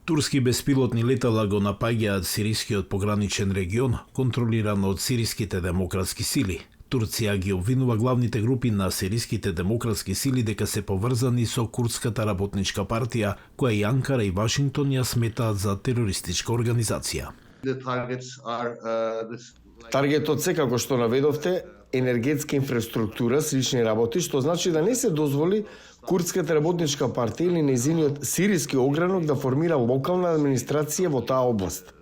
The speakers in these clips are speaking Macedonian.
Турски беспилотни летала го напаѓаат сирискиот пограничен регион, контролиран од сириските демократски сили. Турција ги обвинува главните групи на сириските демократски сили дека се поврзани со Курдската работничка партија, која и Анкара и Вашингтон ја сметаат за терористичка организација. Таргетот се, како што наведовте, енергетска инфраструктура, слични работи, што значи да не се дозволи Курдската работничка партија или нејзиниот сириски огранок да формира локална администрација во таа област.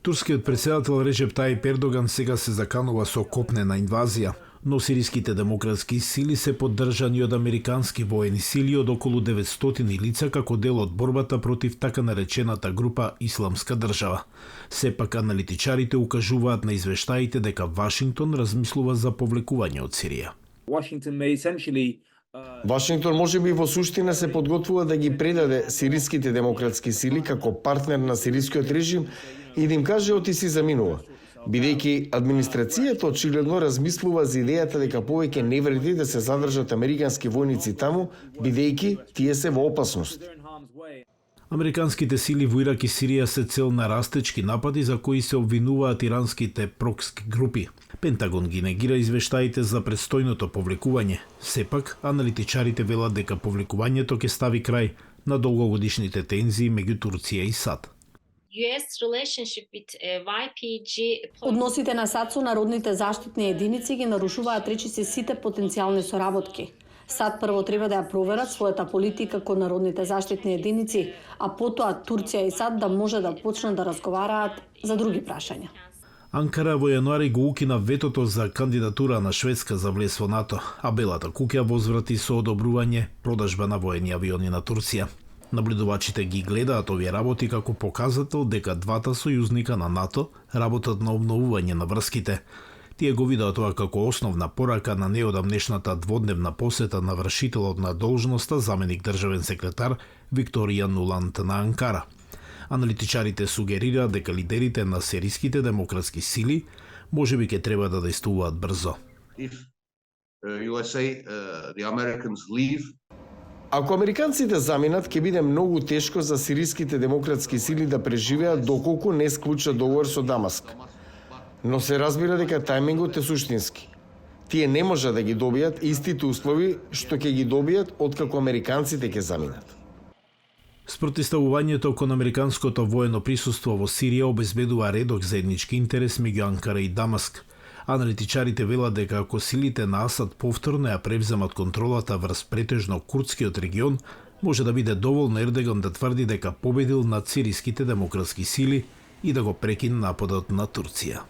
Турскиот председател Речеп Тајип Ердоган сега се заканува со копнена инвазија, но сириските демократски сили се поддржани од американски воени сили од околу 900 лица како дел од борбата против така наречената група Исламска држава. Сепак аналитичарите укажуваат на извештаите дека Вашингтон размислува за повлекување од Сирија. Вашингтон можеби во суштина се подготвува да ги предаде сириските демократски сили како партнер на сирискиот режим и да им каже оти си заминува, бидејќи администрацијата очигледно размислува за идејата дека повеќе не вреди да се задржат американски војници таму, бидејќи тие се во опасност. Американските сили во Ирак и Сирија се цел на растечки напади за кои се обвинуваат иранските прокски групи. Пентагон ги негира извештаите за предстојното повлекување. Сепак, аналитичарите велат дека повлекувањето ќе стави крај на долгогодишните тензии меѓу Турција и САД. Односите на САД со народните заштитни единици ги нарушуваат речиси сите потенцијални соработки. САД прво треба да ја проверат својата политика кон народните заштитни единици, а потоа Турција и САД да може да почнат да разговараат за други прашања. Анкара во јануари го укина ветото за кандидатура на Шведска за влез во НАТО, а Белата куќа возврати со одобрување продажба на воени авиони на Турција. Наблюдувачите ги гледаат овие работи како показател дека двата сојузника на НАТО работат на обновување на врските. Тие го видат тоа како основна порака на неодамнешната дводневна посета на вршителот на должноста заменик државен секретар Викторија Нуланд на Анкара. Аналитичарите сугерираат дека лидерите на сириските демократски сили можеби ќе треба да действуваат брзо. Ако американците заминат, ќе биде многу тешко за сириските демократски сили да преживеат доколку не склучат договор со Дамаск. Но се разбира дека тајмингот е суштински. Тие не може да ги добијат истите услови што ќе ги добијат откако американците ќе заминат. Спротивставувањето кон американското воено присуство во Сирија обезбедува редок заеднички интерес меѓу Анкара и Дамаск. Аналитичарите велат дека ако силите на Асад повторно ја превземат контролата врз претежно курдскиот регион, може да биде доволно Ердоган да тврди дека победил над сириските демократски сили и да го прекине нападот на Турција.